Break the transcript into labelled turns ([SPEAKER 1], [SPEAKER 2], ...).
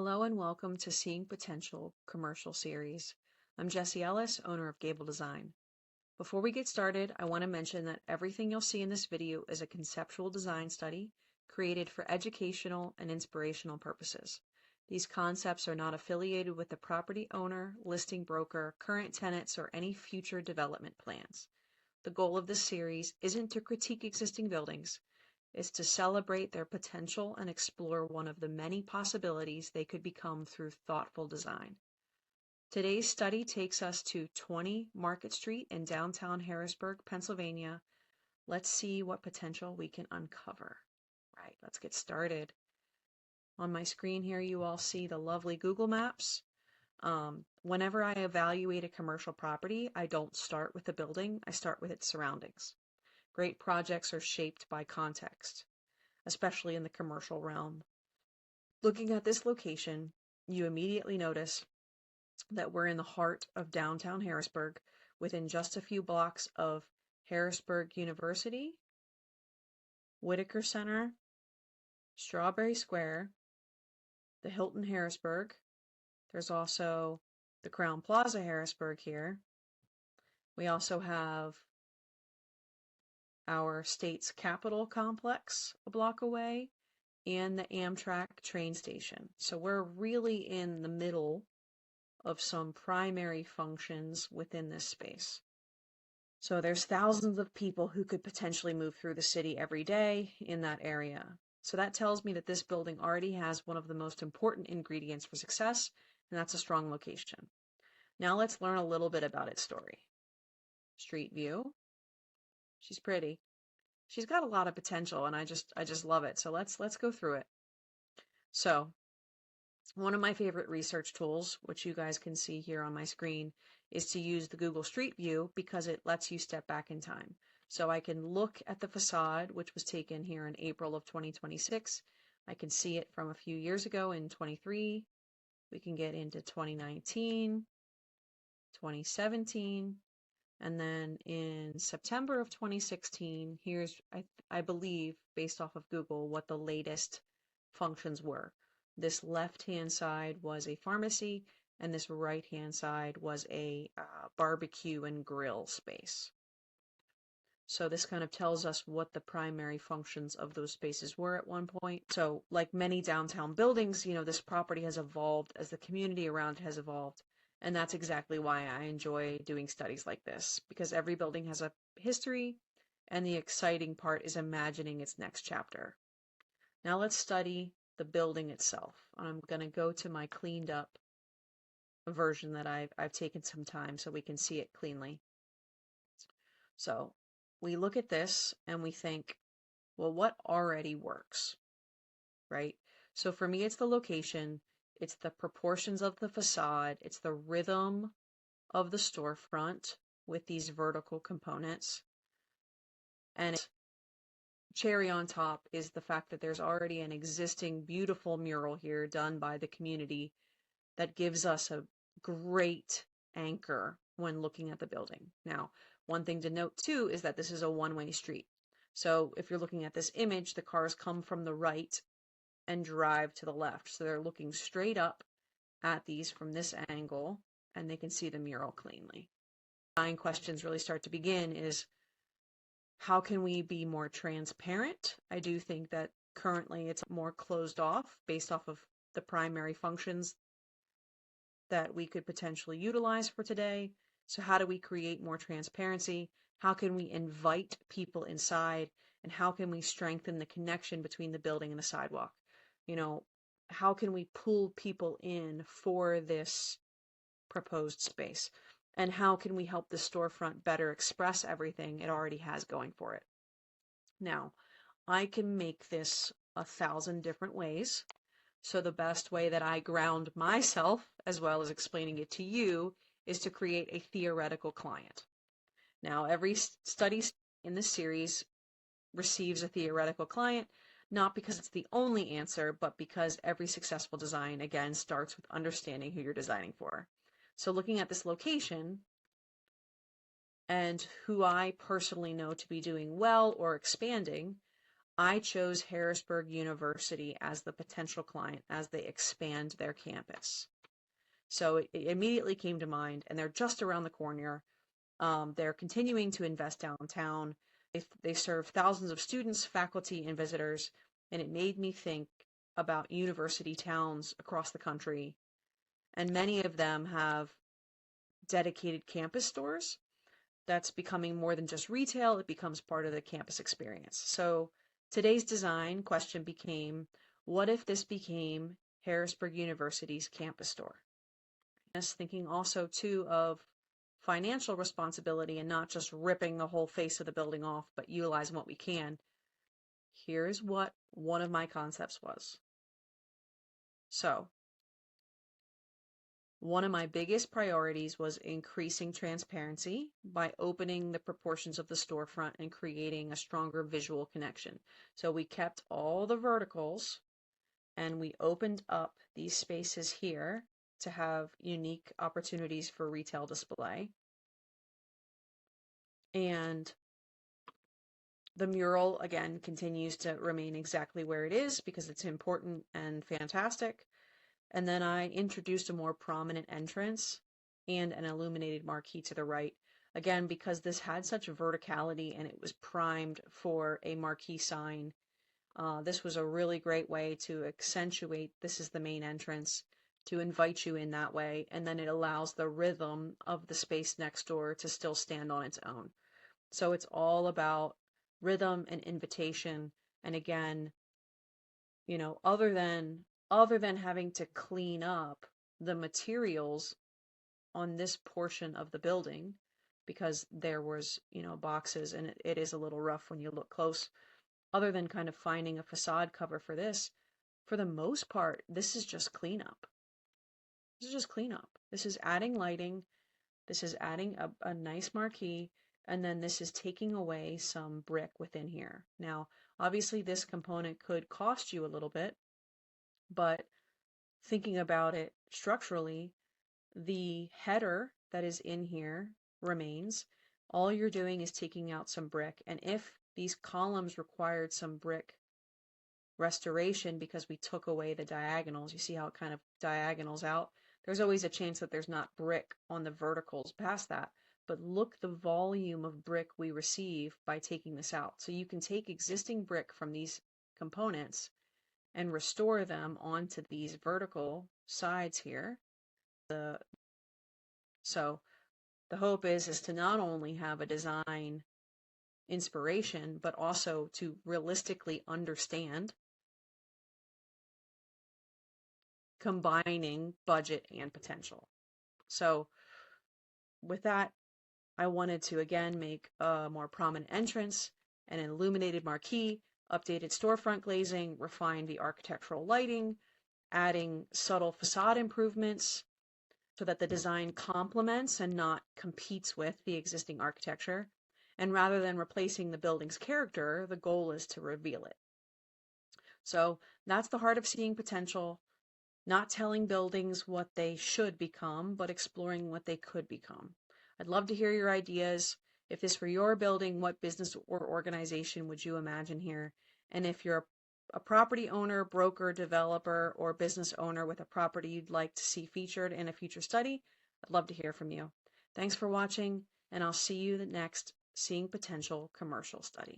[SPEAKER 1] Hello and welcome to Seeing Potential Commercial Series. I'm Jessie Ellis, owner of Gable Design. Before we get started, I want to mention that everything you'll see in this video is a conceptual design study created for educational and inspirational purposes. These concepts are not affiliated with the property owner, listing broker, current tenants, or any future development plans. The goal of this series isn't to critique existing buildings, is to celebrate their potential and explore one of the many possibilities they could become through thoughtful design. Today's study takes us to 20 Market Street in downtown Harrisburg, Pennsylvania. Let's see what potential we can uncover. Right, let's get started. On my screen here, you all see the lovely Google Maps. Whenever I evaluate a commercial property, I don't start with the building, I start with its surroundings. Great projects are shaped by context, especially in the commercial realm. Looking at this location, you immediately notice that we're in the heart of downtown Harrisburg, within just a few blocks of Harrisburg University, Whitaker Center, Strawberry Square, the Hilton Harrisburg. There's also the Crown Plaza Harrisburg here. We also have our state's Capitol complex a block away, and the Amtrak train station. So we're really in the middle of some primary functions within this space. So there's thousands of people who could potentially move through the city every day in that area. So that tells me that this building already has one of the most important ingredients for success, and that's a strong location. Now let's learn a little bit about its story. Street view. She's pretty. She's got a lot of potential, and I just love it. So let's go through it. So one of my favorite research tools, which you guys can see here on my screen, is to use the Google Street View because it lets you step back in time. So I can look at the facade, which was taken here in April of 2026. I can see it from a few years ago in 23. We can get into 2019, 2017. And then in September of 2016, here's, I believe, based off of Google, what the latest functions were. This left-hand side was a pharmacy, and this right-hand side was a barbecue and grill space. So this kind of tells us what the primary functions of those spaces were at one point. So like many downtown buildings, this property has evolved as the community around it has evolved. And that's exactly why I enjoy doing studies like this, because every building has a history, and the exciting part is imagining its next chapter. Now let's study the building itself. I'm going to go to my cleaned up version that I've taken some time so we can see it cleanly. So we look at this and we think, well, what already works, right? So for me, it's the location. It's the proportions of the facade. It's the rhythm of the storefront with these vertical components. And cherry on top is the fact that there's already an existing beautiful mural here done by the community that gives us a great anchor when looking at the building. Now, one thing to note too is that this is a one-way street. So if you're looking at this image, the cars come from the right and drive to the left. So they're looking straight up at these from this angle, and they can see the mural cleanly. Design questions really start to begin is, how can we be more transparent? I do think that currently it's more closed off based off of the primary functions that we could potentially utilize for today. So how do we create more transparency? How can we invite people inside? And how can we strengthen the connection between the building and the sidewalk? How can we pull people in for this proposed space? And how can we help the storefront better express everything it already has going for it? Now, I can make this 1,000 different ways. So the best way that I ground myself, as well as explaining it to you, is to create a theoretical client. Now, every study in this series receives a theoretical client, not because it's the only answer, but because every successful design, again, starts with understanding who you're designing for. So looking at this location and who I personally know to be doing well or expanding, I chose Harrisburg University as the potential client as they expand their campus. So it immediately came to mind, and they're just around the corner. They're continuing to invest downtown. They serve thousands of students, faculty, and visitors, and it made me think about university towns across the country. And many of them have dedicated campus stores. That's becoming more than just retail, it becomes part of the campus experience. So today's design question became, what if this became Harrisburg University's campus store? Thinking also too of financial responsibility and not just ripping the whole face of the building off, but utilizing what we can. Here's what one of my concepts was. So one of my biggest priorities was increasing transparency by opening the proportions of the storefront and creating a stronger visual connection. So we kept all the verticals and we opened up these spaces here to have unique opportunities for retail display. And the mural, again, continues to remain exactly where it is because it's important and fantastic. And then I introduced a more prominent entrance and an illuminated marquee to the right. Again, because this had such verticality and it was primed for a marquee sign, this was a really great way to accentuate this is the main entrance, to invite you in that way, and then it allows the rhythm of the space next door to still stand on its own. So it's all about rhythm and invitation. And again, you know, other than having to clean up the materials on this portion of the building, because there was, you know, boxes and it is a little rough when you look close, other than kind of finding a facade cover for this, for the most part, this is just cleanup. This is just cleanup. This is adding lighting. This is adding a nice marquee. And then this is taking away some brick within here. Now, obviously this component could cost you a little bit, but thinking about it structurally, the header that is in here remains. All you're doing is taking out some brick. And if these columns required some brick restoration because we took away the diagonals, you see how it kind of diagonals out? There's always a chance that there's not brick on the verticals past that. But look the volume of brick we receive by taking this out. So you can take existing brick from these components and restore them onto these vertical sides here. So the hope is to not only have a design inspiration, but also to realistically understand combining budget and potential. So with that, I wanted to again make a more prominent entrance and an illuminated marquee, updated storefront glazing, refined the architectural lighting, adding subtle facade improvements so that the design complements and not competes with the existing architecture. And rather than replacing the building's character, the goal is to reveal it. So that's the heart of seeing potential, not telling buildings what they should become, but exploring what they could become. I'd love to hear your ideas. If this were your building, what business or organization would you imagine here? And if you're a property owner, broker, developer, or business owner with a property you'd like to see featured in a future study, I'd love to hear from you. Thanks for watching, and I'll see you the next Seeing Potential commercial study.